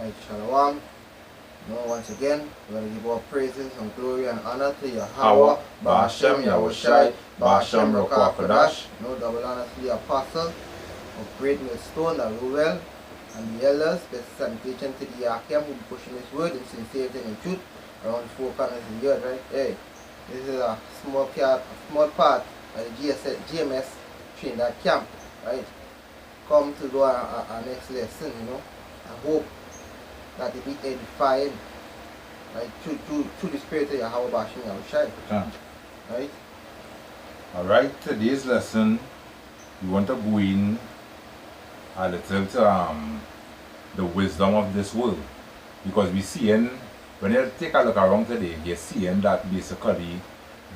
Right, Shalom. Once again, we're going to give our praises and glory and honor to Yahweh, Ba'ashem, Yahushai, Ba'ashem, Ruach HaKodesh. Double honor to the apostle of Great Millstone, the Ruel, and the elders, the sanctification to the Yakim, who pushing his word in sincerity and in truth around the four corners of the earth, right? Hey, this is a small part of the GMS Trinidad camp, right? Come to do our next lesson, I hope that it be edifying, right, through the spirit of Yahweh Ba'ashem Yahushai. Right? Alright, today's lesson, we want to go in a little to the wisdom of this world. Because we're seeing, when you take a look around today, you're seeing that basically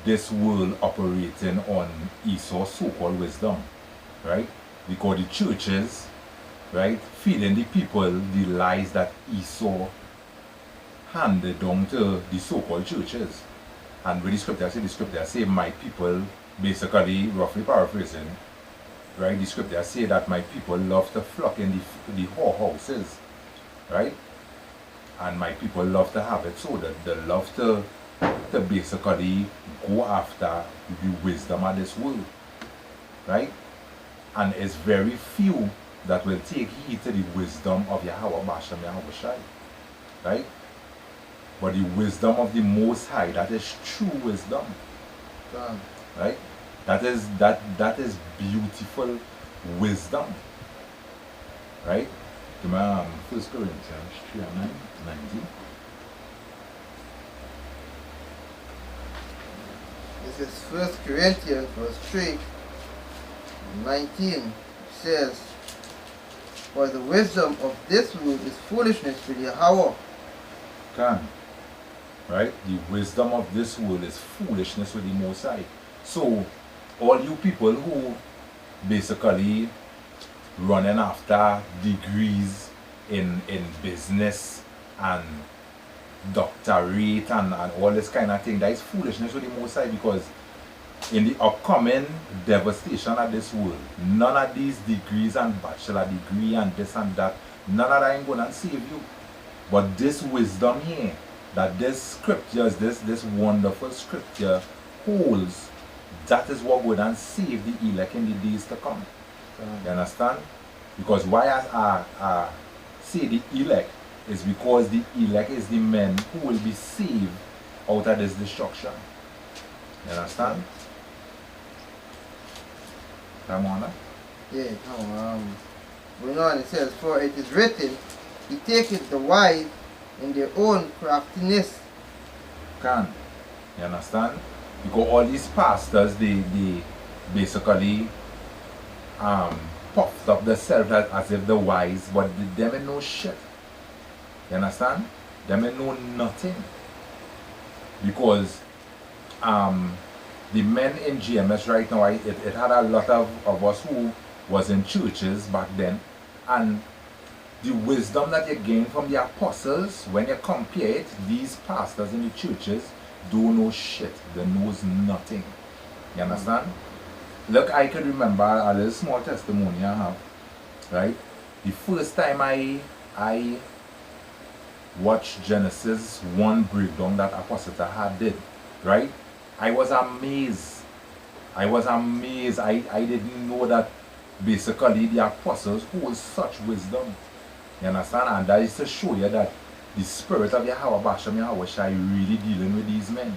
this world operating on Esau's so-called wisdom. Right? Because the churches, right, feeding the people the lies that Esau handed down to the so-called churches. And with the scripture say, my people, basically, roughly paraphrasing, right, the scripture say that my people love to flock in the whorehouses, right? And my people love to have it so that they love to basically go after the wisdom of this world, right? And it's very few that will take heed to the wisdom of Yahweh Ba'ashem Yahushai, right? But the wisdom of the Most High, that is true wisdom, right? That is beautiful wisdom, right? Come on, 1 Corinthians 3:19. This is 1 Corinthians verse 3:19. Says, for the wisdom of this world is foolishness to Yahweh. Right? The wisdom of this world is foolishness with the Most High. So, all you people who basically running after degrees in business and doctorate and all this kind of thing, that is foolishness with the Most High, because in the upcoming devastation of this world, none of these degrees and bachelor degree and this and that, none of that ain't gonna save you. But this wisdom here, that this scriptures, this wonderful scripture holds, that is what would and save the elect in the days to come. You understand? Because why I say the elect is because the elect is the men who will be saved out of this destruction. You understand? Come on. Yeah, going on, it says, for it is written, he taketh the wise in their own craftiness. You understand? Because all these pastors, they basically puffed up themselves as if they're wise, but them ain't no shit. You understand? Them ain't know nothing. Because the men in GMS right now, it had a lot of us who was in churches back then, and the wisdom that you gain from the apostles, when you compare it, these pastors in the churches do no shit. They knows nothing. You understand? Look, I can remember a little small testimony I have, right? The first time I watched Genesis 1 breakdown that Apostle had did, right? I was amazed. I didn't know that basically the apostles hold such wisdom. You understand? And that is to show you that the spirit of Yahweh Ba'ashem Yahushai really dealing with these men.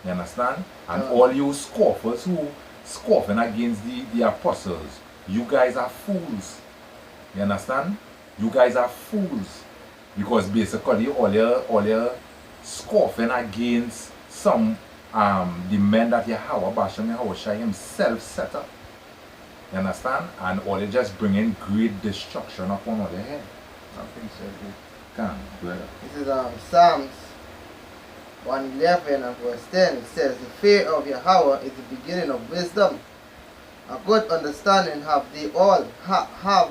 You understand? And all you scoffers who scoffing against the apostles, you guys are fools. You understand? You guys are fools. Because basically all your scoffing against some the men that Yahweh Ba'ashem Yahushai himself set up. You understand? And all you just bringing great destruction upon all your head. I think so. Go ahead. This is Psalms 111 and verse 10. It says, the fear of Yahweh is the beginning of wisdom. A good understanding have they all, have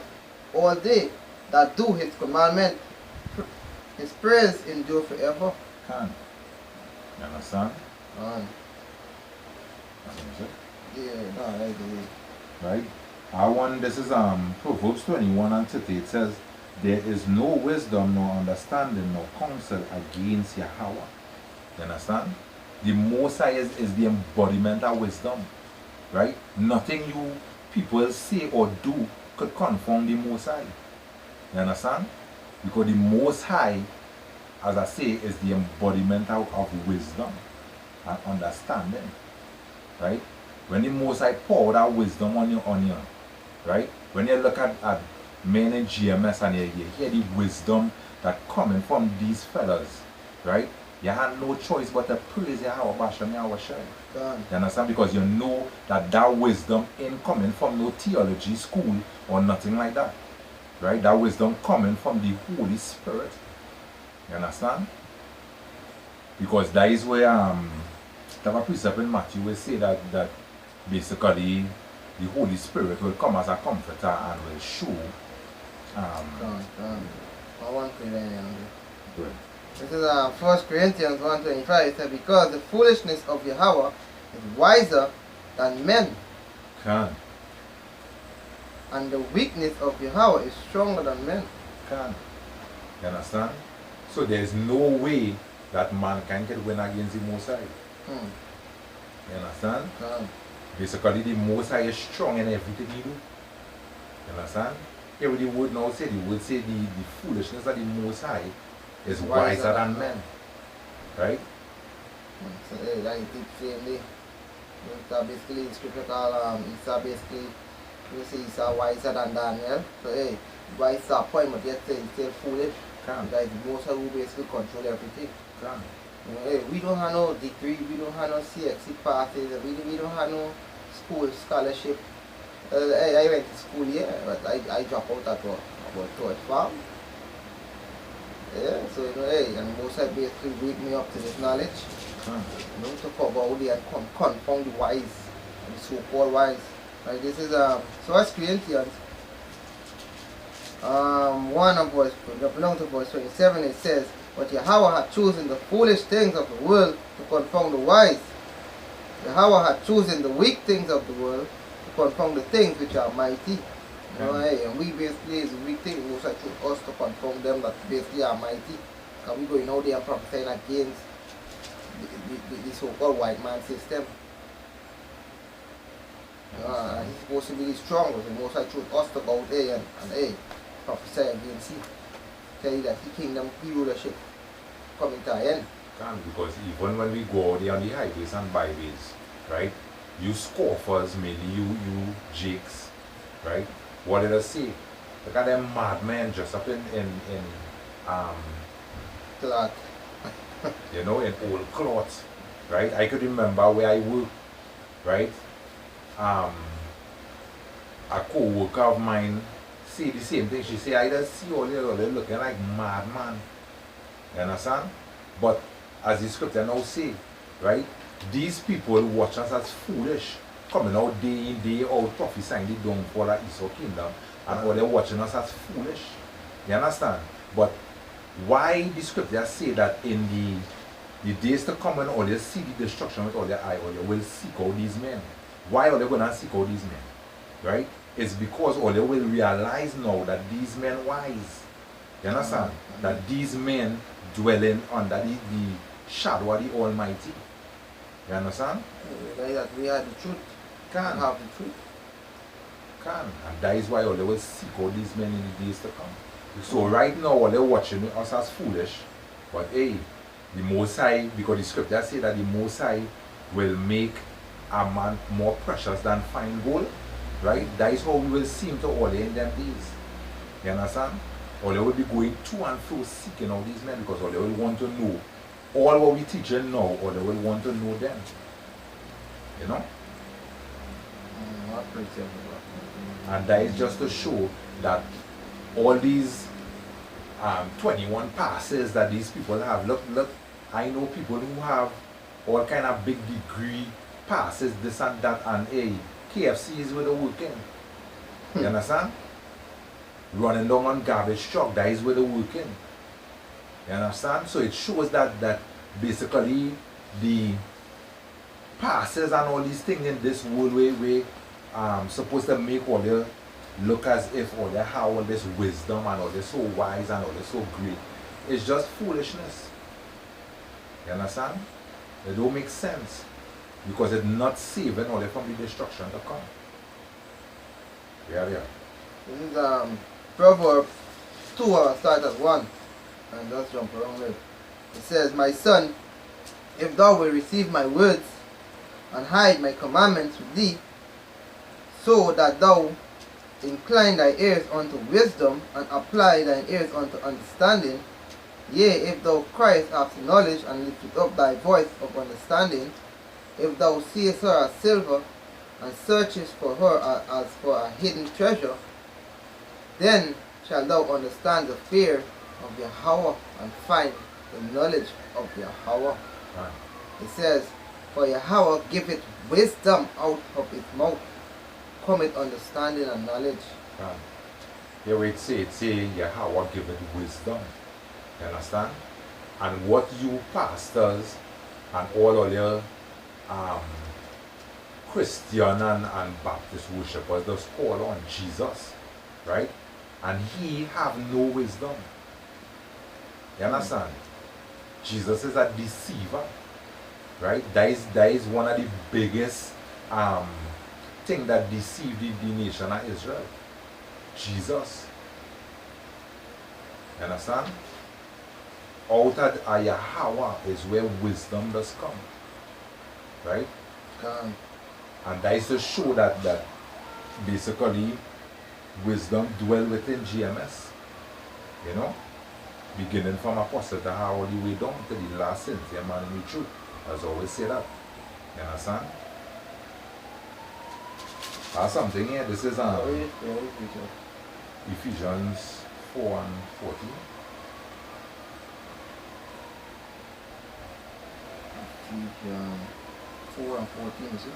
all they that do his commandment. His praise endure forever. You understand? Yeah, no, I believe. Right? This is Proverbs 21 and 30. It says, there is no wisdom, nor understanding, nor counsel against Yahweh. You understand? The Most High is the embodiment of wisdom, right? Nothing you people say or do could confound the Most High. You understand? Because the Most High, as I say, is the embodiment of wisdom and understanding, right? When the Most High pour that wisdom on you, right? When you look at men in GMS and you hear the wisdom that coming from these fellas, right? You have no choice but to praise Yahweh Bashem Yahweh Shai. You understand? Because you know that wisdom ain't coming from no theology school or nothing like that. Right? That wisdom coming from the Holy Spirit. You understand? Because that is where the precept in Matthew will say that basically the Holy Spirit will come as a comforter and will show I want to good. This is 1 Corinthians 1:25. It says, because the foolishness of Yahweh is wiser than men, and the weakness of Yahweh is stronger than men. You understand? So there is no way that mankind can win against the Most High. You understand? Basically, the Most High is strong in everything he do. You understand? Here the word now say, the word say the foolishness of the Most High is wiser than men. Right? So like it saying there, basically the scripture called Esau basically, you say Esau wiser than Daniel. So hey, by Esau point but yet he's still foolish. Because the Most High who basically control everything. You know, hey, we don't have no degree, we don't have no CXC passes, we don't have no school scholarship. I went to school here, but I dropped out at about 12th form. Yeah, so you know, hey, and Most High basically wake me up to this knowledge. You know, to cover all the confound the wise, the so-called wise. Right, this is 1 Corinthians 1 and verse 27. It says, but Yahweh hath chosen the foolish things of the world to confound the wise. Yahweh hath chosen the weak things of the world to confound the things which are mighty. You know, hey, and we basically is weak things. Most I choose us to confound them that basically are mighty. Because we going out there prophesying against the so-called white man system. He's supposed to be the strongest, and most I choose us to go out there and hey, prophesy against him. Tell you that the kingdom rulership coming to an end. Because even when we go out there on the highways and byways, right? You scoffers, mainly you jakes, right? What did I say? Look at them madmen dressed up in cloth. You know, in old clothes, right? I could remember where I worked, right? A co-worker of mine say the same thing. She say, I just see all they're looking like madman. You understand? But as the scripture now say, right? These people watch us as foolish, coming out day in, day out, prophesying the downfall of Esau kingdom, and all they're watching us as foolish. You understand? But why the scripture say that in the days to come when all they see the destruction with all their eye, all they will seek out these men. Why are they going to seek out these men? Right? It's because all they will realize now that these men wise. You understand? That these men dwelling under the shadow of the Almighty. You understand? That we have the truth. Can. Have the truth. Can. And that is why all they will seek out these men in the days to come. So right now all they're watching us as foolish. But hey, the Most High, because the scripture say that the Most High will make a man more precious than fine gold. Right? That is how we will seem to all in them days. You understand? Or they will be going to and fro seeking out these men because all they will want to know all what we teach them now, or they will want to know them. You know? And that is just to show that all these 21 passes that these people have. Look, I know people who have all kind of big degree passes, this and that, and KFC is where they're working. You understand? Running down on garbage truck, that is where they're working. You understand? So it shows that basically the passes and all these things in this world way supposed to make all the look as if they have all this wisdom and all this so wise and all this so great. It's just foolishness. You understand? It don't make sense. Because it's not saving all from the destruction to come. Yeah. This is Proverbs 2, I'll start at 1 and just jump around it. It says, My son, if thou wilt receive my words and hide my commandments with thee, so that thou incline thy ears unto wisdom and apply thine ears unto understanding, yea, if thou criest after knowledge and lift up thy voice of understanding, if thou seest her as silver and searchest for her as for a hidden treasure, then shalt thou understand the fear of Yahweh and find the knowledge of Yahweh. Right. It says, For Yahweh giveth wisdom out of his mouth, cometh understanding and knowledge. Right. Here it say Yahweh giveth wisdom. You understand? And what you pastors and all your Christian and Baptist worshippers just call on Jesus, right? And he have no wisdom. You understand? Jesus is a deceiver, right? That is one of the biggest thing that deceived the nation of Israel. Jesus. You understand? Out of Yahweh is where wisdom does come. Right? Come. And that is to show that basically wisdom dwell within GMS. You know? Beginning from apostle to all the way down to the last Cynthia man in the truth. As I always say that. You understand? That's something here. This is Ephesians 4 and 14. Ephesians 4 and 14, is it?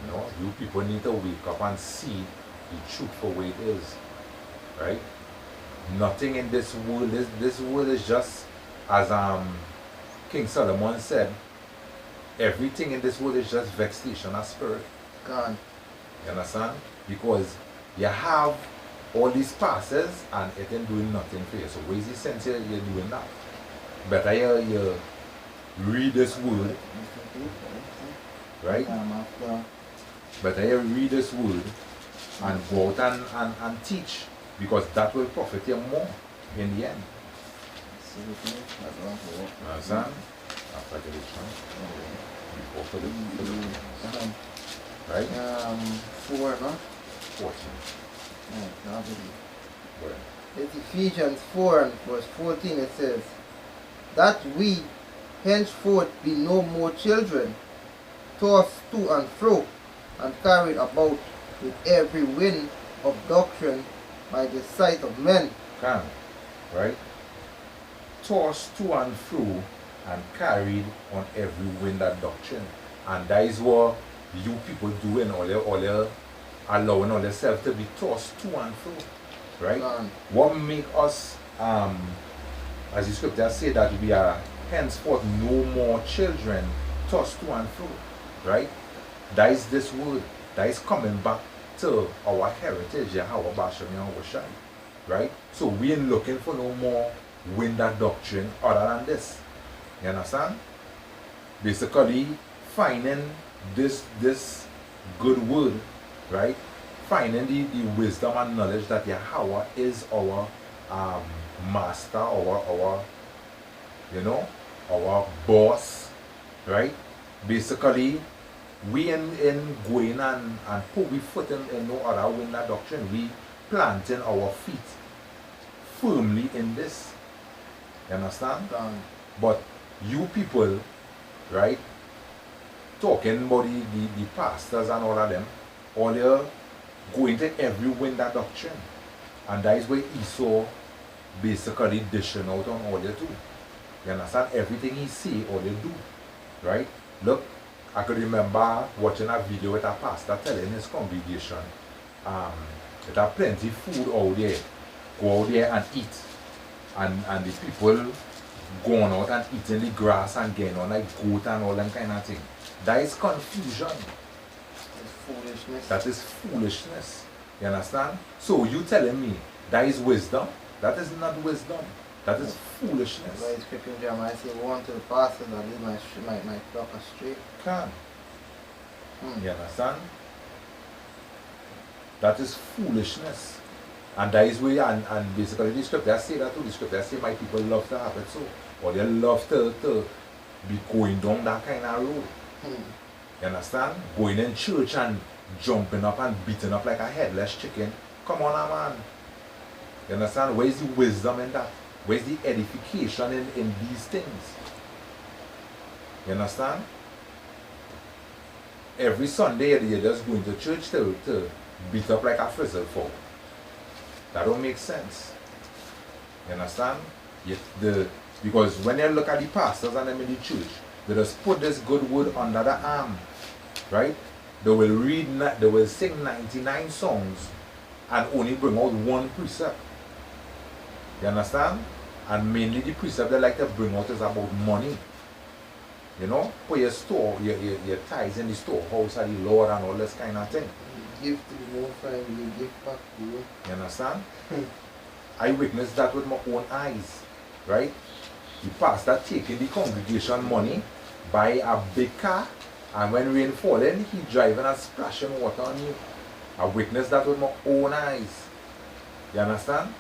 You know, you people need to wake up and see the truth for what it is. Right? Nothing in this world is just, as King Solomon said, everything in this world is just vexation of spirit. God. You understand? Because you have all these passes and it ain't doing nothing for you. So where is the sense you're doing that? Better you read this word, right? Better you read this word and go out and teach, because that will profit you more in the end. Understand? After the before for the right? 4, no? 14. Right. It's Ephesians 4 and verse 14. It says, That we henceforth be no more children, tossed to and fro, and carried about with every wind of doctrine by the sight of men. Can, right? Tossed to and fro and carried on every wind of doctrine. And that is what you people doing, all your allowing all yourself to be tossed to and fro. Right? What make us, as the scripture say, that we are henceforth no more children tossed to and fro. Right? That is this word. That is coming back to our heritage, Yahweh Bashem Yahweh Shai. Right? So we ain't looking for no more wind of doctrine other than this. You understand? Basically, finding this good word, right? Finding the wisdom and knowledge that Yahweh is our master, our boss, right? Basically, we in going and put we foot in no other wind of doctrine. We planting our feet firmly in this. You understand? But you people, right, talking about the pastors and all of them, all they're going to every wind of doctrine. And that is where Esau basically dishing out on all they do. You understand? Everything he see, all they do. Right? Look, I could remember watching a video with a pastor telling his congregation, there are plenty food out there. Go out there and eat. and the people going out and eating the grass and getting on like goat and all them kind of thing. That is confusion. It's foolishness. That is foolishness. You understand? So you telling me that is wisdom? That is not wisdom. That is foolishness. Why is scripture in Jeremiah say, "Warn to the pastor that lead my flock astray"? Can. You understand? That is foolishness. And that is where, and basically the scripture say that too. The scripture say my people love to have it so. Or they love to be going down that kind of road. You understand? Going in church and jumping up and beating up like a headless chicken. Come on now, man. You understand? Where is the wisdom in that? Where is the edification in these things? You understand? Every Sunday you're just going to church to beat up like a frizzle folk. That don't make sense. You understand? Because when you look at the pastors and them in the church, they just put this good word under the arm. Right? They will sing 99 songs and only bring out one precept. You understand? And mainly the precept they like to bring out is about money. You know? Put your store, your tithes in the storehouse of the Lord and all this kind of thing. Give to the Most High, you give back to you. You understand? I witnessed that with my own eyes. Right? The pastor taking the congregation money, buy a big car, and when rain falling, he driving and splashing water on you. I witnessed that with my own eyes. You understand?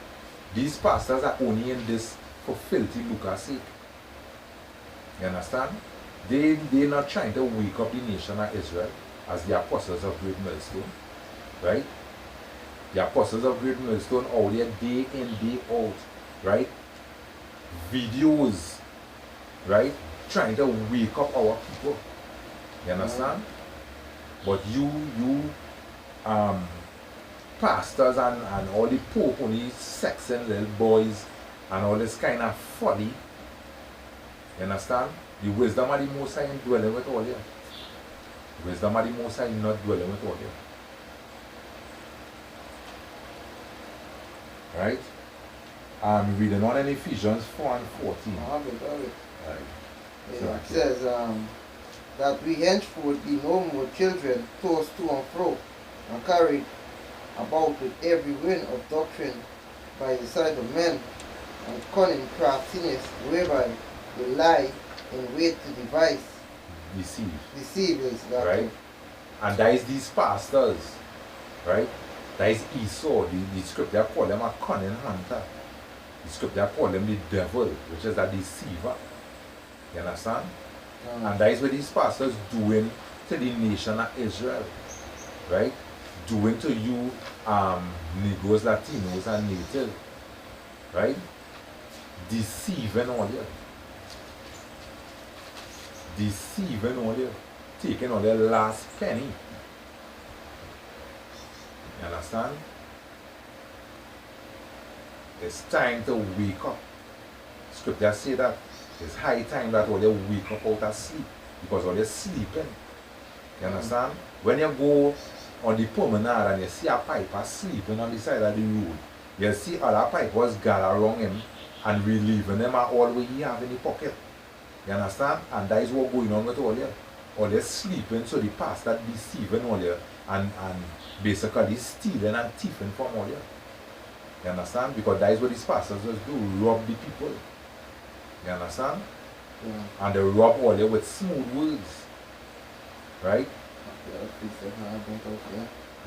These pastors are only in this for filthy lucre's sake. You understand? They're not trying to wake up the nation of Israel as the apostles of Great Millstone. Right? The apostles of Great Millstone all there day in, day out. Right? Videos. Right? Trying to wake up our people. You understand? But you pastors and all the pope only sexing little boys and all this kind of folly. You understand? The wisdom of the Most High ain't dwelling with all you. The wisdom of the Most High not dwelling with all you. Right? Reading on in Ephesians 4 and 14. Have it. Right. Yeah, it says that we henceforth be no more children tossed to and fro and carried about with every wind of doctrine by the side of men and cunning craftiness, whereby they lie in wait to devise. Deceive is that. Right? And that is these pastors. Right? That is Esau. The scripture call them a cunning hunter. The scripture call them the devil, which is a deceiver. You understand? And that is what these pastors doing to the nation of Israel. Right? Doing to you Negroes, Latinos and Native. Right? Deceiving all you. Deceiving all you. Taking all their last penny. You understand? It's time to wake up. Scripture say that it's high time that all you wake up out of sleep. Because all you're sleeping. You understand? When you go on the promenade and you see a piper sleeping on the side of the road, you see other pipers gather around him and relieving him of all what he have in the pocket. You understand? And that is what's going on with all you. All you sleeping, so the pastor deceiving all you and basically stealing and thieving from all you. You understand? Because that is what these pastors just do, rob the people. You understand? Yeah. And they rob all you with smooth words. Right?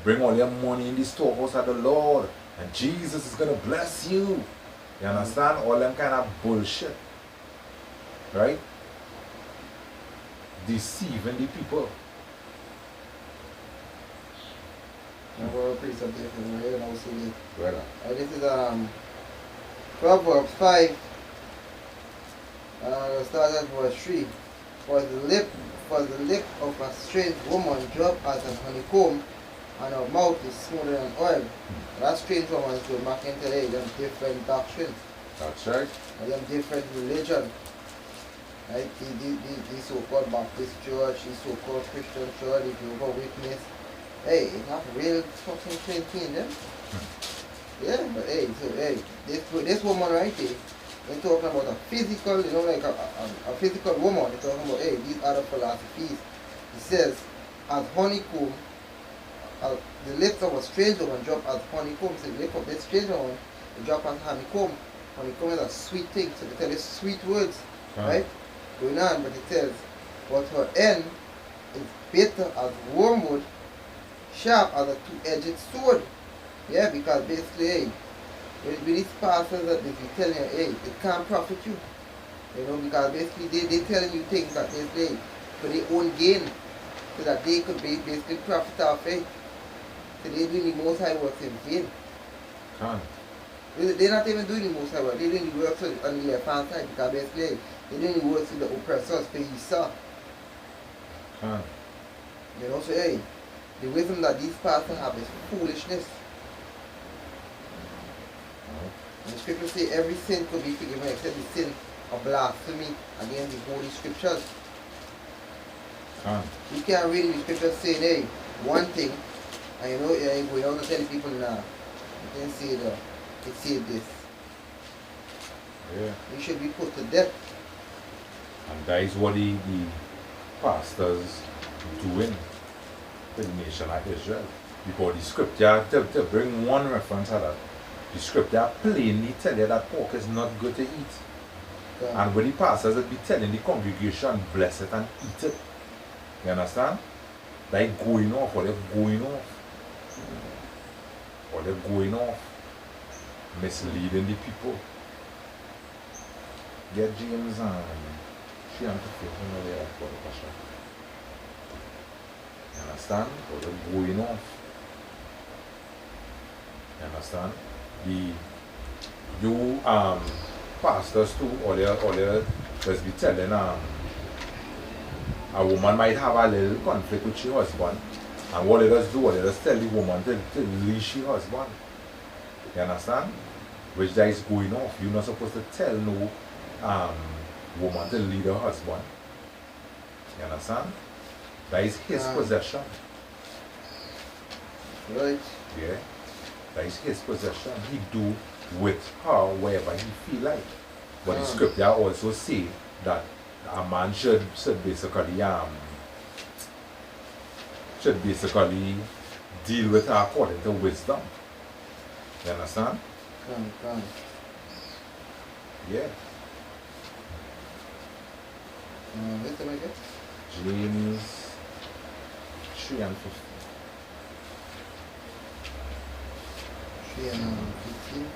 Bring all your money in the storehouse of the Lord, and Jesus is going to bless you. You understand? All them kind of bullshit. Right? Deceiving the people. This is Proverbs 5, start at verse 3. For the lip of a strange woman drop as an honeycomb, and her mouth is smoother than oil. That strange woman is going back into them different doctrines. That's right. And them different religion. Right? The so-called Baptist church, the so-called Christian church, the Jehovah's Witness. Hey, it's not real fucking thing in them. Yeah, but hey, so hey, this woman right here, They're talking about a physical, like a physical woman. They're talking about, hey, these other philosophies. He says, as honeycomb, the lips of a stranger one drop as honeycomb. So the lip of this stranger one, they drop as honeycomb. Honeycomb is a sweet thing, so they tell you sweet words, right? Going on, but it says, but her end is bitter as wormwood, sharp as a two-edged sword. Yeah, because basically, hey, with these pastors that they telling you, hey, it can't profit you. Because basically they telling you things that basically for their own gain, so that they could basically profit off it. So they're doing the most high work in vain. They're not even doing the most high work, they're doing the work on the left hand side, because basically they're doing the work with the oppressors for Esau. So hey, the wisdom that these pastors have is foolishness. And the scriptures say every sin could be forgiven except the sin of blasphemy against the holy scriptures. You can't read in the scriptures saying, hey, one thing, and you're going out to tell people now, you can say that it said this. Yeah. You should be put to death. And that is what the pastors doing to the nation of Israel. Because the scripture, to bring one reference to that, the scripture plainly tell you that pork is not good to eat. Yeah. And when the pastors will be telling the congregation, bless it and eat it. You understand? They're going off, or they're going off. Or they're going off. Misleading the people. Get James and she and the there for the passion. You understand? Or they're going off. You understand? You pastors too, or they just be telling a woman might have a little conflict with her husband, and what they just do, they just tell the woman to leave her husband. You understand? Which that is going off. You're not supposed to tell no woman to leave her husband. You understand? That is his possession. Right. Yeah. That is his possession. He do with her wherever he feel like. But the scripture also say that a man should basically deal with her according to wisdom. You understand? Yeah. Wait till I get James 3 and 15. 3 and 15.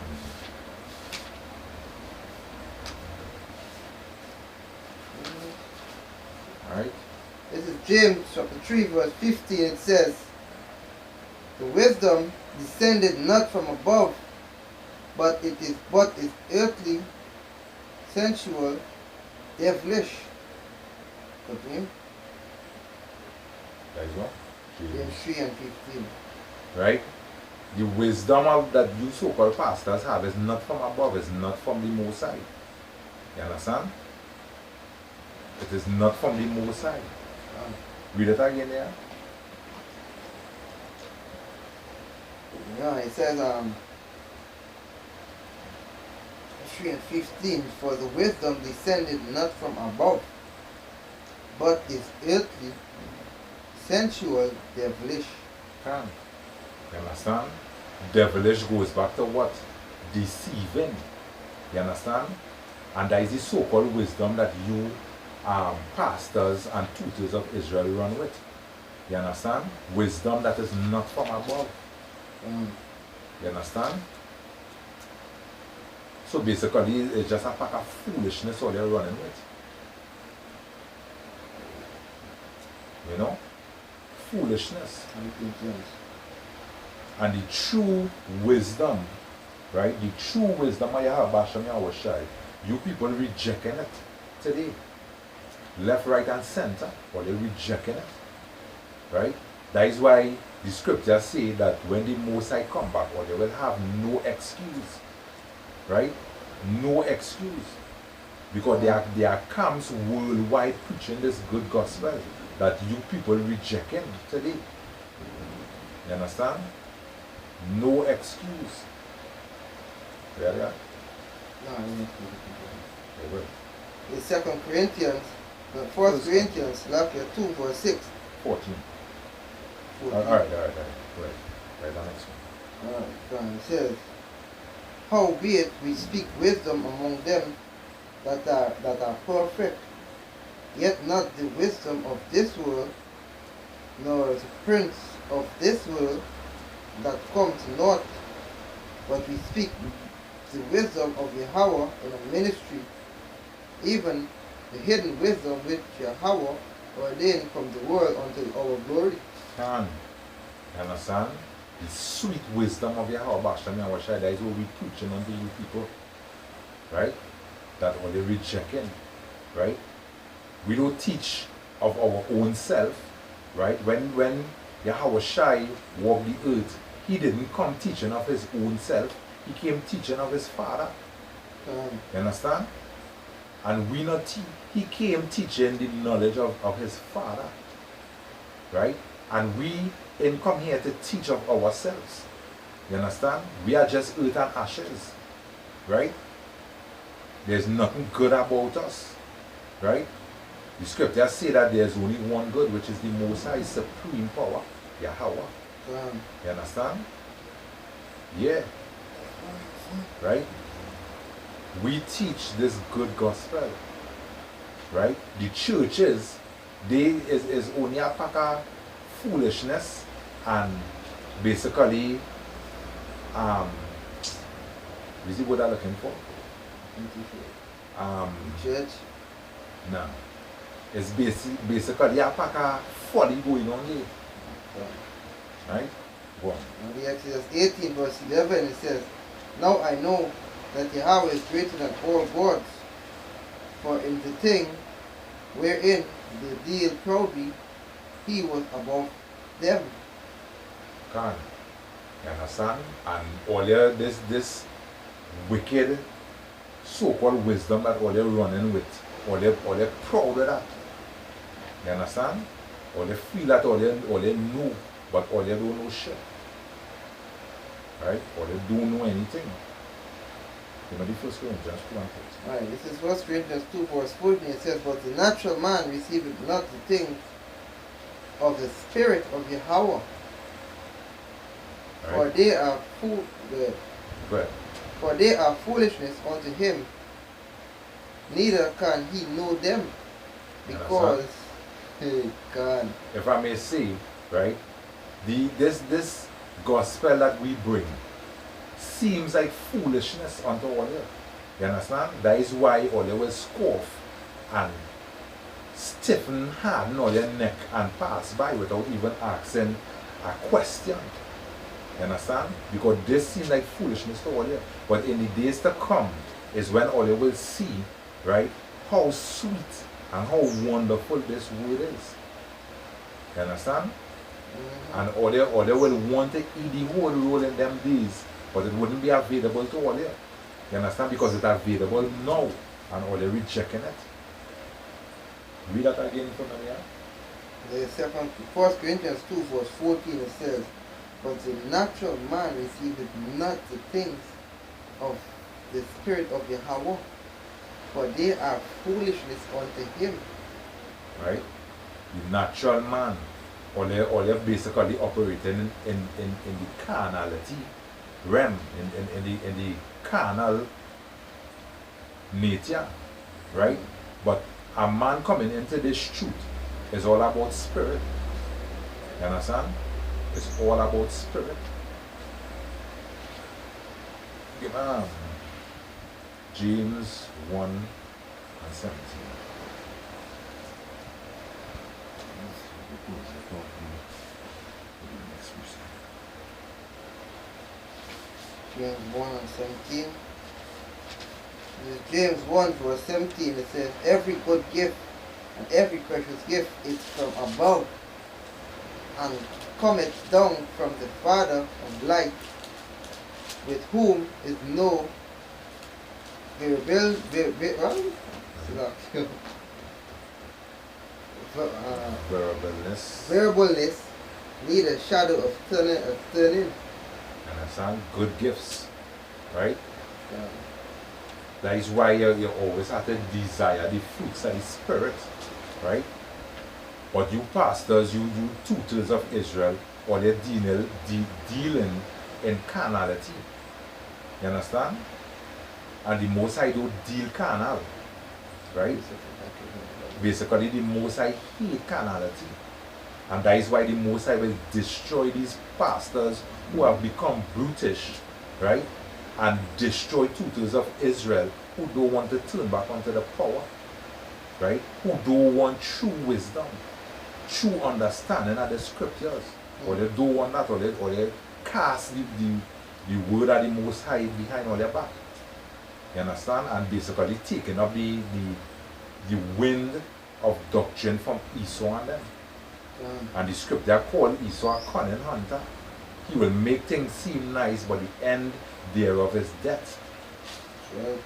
Alright? This is James chapter 3 verse 15. It says, the wisdom descended not from above, but is earthly, sensual, devilish. Continue. That is what? James 3 and 15. Right? The wisdom that you so-called pastors have is not from above, it's not from the Most High. You understand? It is not from the Most High. Read it again there. Yeah, it says 3 and 15, for the wisdom descended not from above, but is earthly, sensual, devilish. You understand? Devilish goes back to what? Deceiving. You understand? And that is the so-called wisdom that you pastors and tutors of Israel run with. You understand? Wisdom that is not from above. You understand? So basically, it's just a pack of foolishness all they're running with. You know? Foolishness. And the true wisdom, right? The true wisdom of Yahweh Hashem Yahushai, you people rejecting it today. Left, right, and center, or they're rejecting it. Right? That is why the scriptures say that when the Most High come back, or they will have no excuse. Right? No excuse. Because there comes worldwide preaching this good gospel that you people rejecting today. You understand? No excuse. Yeah. No, you need to read it. They will. It's 2 Corinthians, the 1 Corinthians, chapter 2, verse 6. 14. 14. Alright. Right, the next one. It says, howbeit we speak wisdom among them that are perfect, yet not the wisdom of this world, nor the prince of this world that come to naught, but we speak the wisdom of Yahweh in a ministry, even the hidden wisdom which Yahweh ordained from the world unto our glory. You understand? The sweet wisdom of Yahweh Bashem Yahweh Shai, that is what we're preaching unto you people. Right? That all they rejecting. Right? We don't teach of our own self. Right? When Yahweh Shai walked the earth, he didn't come teaching of his own self. He came teaching of his Father. You understand? And we not he came teaching the knowledge of his Father. Right? And we didn't come here to teach of ourselves. You understand? We are just earth and ashes. Right? There's nothing good about us. Right? The scriptures say that there's only one good, which is the Most High Supreme Power, Yahweh. You understand? Yeah. Right? We teach this good gospel. Right? The churches, is only a pack of foolishness and basically is it what I'm looking for? Church? No. It's basically a pack of folly going on here. Right? Go on. In the Exodus 18 verse 11 it says, now I know that Yahweh is greater than all gods, for in the thing wherein they deal proudly, he was above them. Can you understand? And all this wicked so-called wisdom that all they're running with, all they're proud of that. You understand? All they feel that all they know, but all they don't know shit. Right? Or they don't know anything. You know the 1 Corinthians 2 and 14. Alright, this is 1 Corinthians 2 verse 14. It says, but the natural man receiveth not the things of the Spirit of Yahweh, for they are for they are foolishness unto him, neither can he know them, because he can. If I may say, right, this gospel that we bring seems like foolishness unto all you. You understand? That is why all you will scoff and stiffen harden all your neck and pass by without even asking a question. You understand? Because this seems like foolishness to all you. But in the days to come is when all you will see, right, how sweet and how wonderful this word is. You understand? And all they will want to eat the whole roll in them days, but it wouldn't be available to all you. You understand? Because it's available now, and all they're rejecting it. Read that again for me. The 1 Corinthians 2 verse 14 it says, but the natural man receiveth not the things of the Spirit of Yahweh, for they are foolishness unto him. Right? The natural man, or they're basically operating in the carnality realm, in the carnal nature, right? But a man coming into this truth is all about spirit. You understand? It's all about spirit. James 1 and 17. James 1 and 17. James 1 verse 17 it says, every good gift and every precious gift is from above, and cometh down from the Father of light, with whom is no variableness, neither shadow of turning. Understand? Good gifts, right? That is why you always have to desire the fruits of the Spirit, right? But you pastors, you 2/3 of Israel, or they're dealing in carnality. You understand? And the Most High don't deal carnal, right? Basically, the Most High hate carnality. And that is why the Most High will destroy these pastors who have become brutish, right? And destroy 2/3 of Israel who don't want to turn back onto the power, right? Who don't want true wisdom, true understanding of the scriptures. Or they don't want that, or they cast the word of the Most High behind all their back. You understand? And basically taking up the wind of doctrine from Esau and them. And the scripture called Esau a cunning hunter. He will make things seem nice, but the end thereof is death. Right.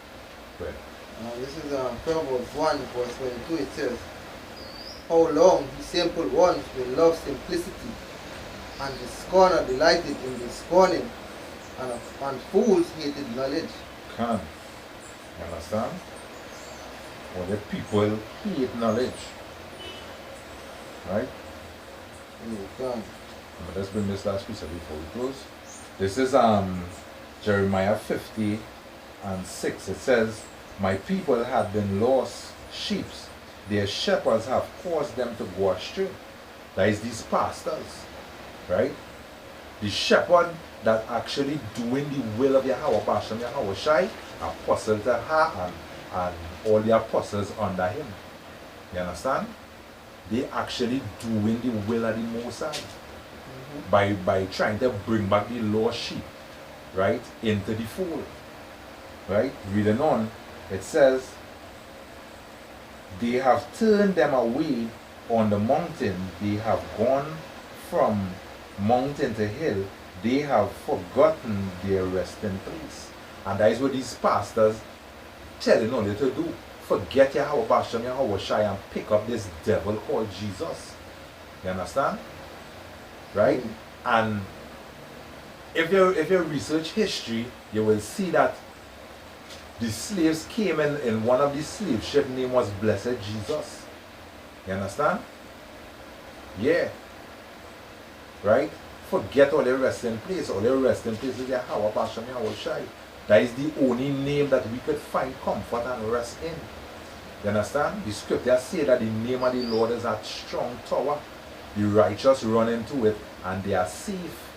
Right. This is Proverbs 1 verse 22. It says, how long the simple ones will love simplicity, and the scorner delighted in the scorning, and fools hated knowledge. Can. You understand? Or the people hate knowledge. Right? Let's bring this last piece of before we close. This is Jeremiah 50:6. It says, my people have been lost sheep. Their shepherds have caused them to go astray. That is these pastors. Right? The shepherd that actually doing the will of Yahweh, Bashem Yahweh Shai, Apostle Taha, and all the apostles under him. You understand? They actually doing the will of the Most High by trying to bring back the lost sheep, right, into the fold. Right? Reading on, it says, they have turned them away on the mountain. They have gone from mountain to hill. They have forgotten their resting place. And that is what these pastors telling you to do. Forget Yahweh Bashem, Yahweh Shai, and pick up this devil called Jesus. You understand? Right? And if you research history, you will see that the slaves came in one of the slave ship name was Blessed Jesus. You understand? Yeah. Right? Forget all the resting place. All the resting place is Yahweh Bashem, Yahweh Shai. That is the only name that we could find comfort and rest in. You understand? The scripture say that the name of the Lord is a strong tower. The righteous run into it and they are safe.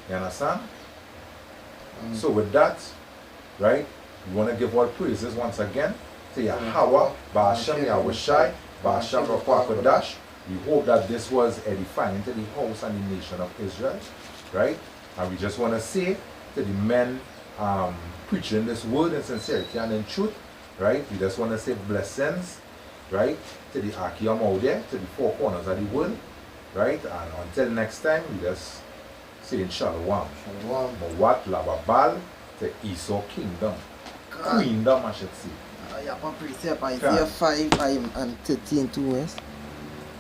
You understand? So with that, right, we want to give all praises once again to Yahweh, Ba'ashem Yahweh Shai, Ba'ashem Ruach HaKodesh. We hope that this was edifying to the house and the nation of Israel, right? And we just want to say to the men preaching this word in sincerity and in truth, right? We just want to say blessings, right, to the Akim out there, to the four corners of the world, right? And until next time, we just say Shalom. Shalom. Mawat Lababal to Esau Kingdom. Queendom, I should say. Precept Isaiah 5 and 13 2 West.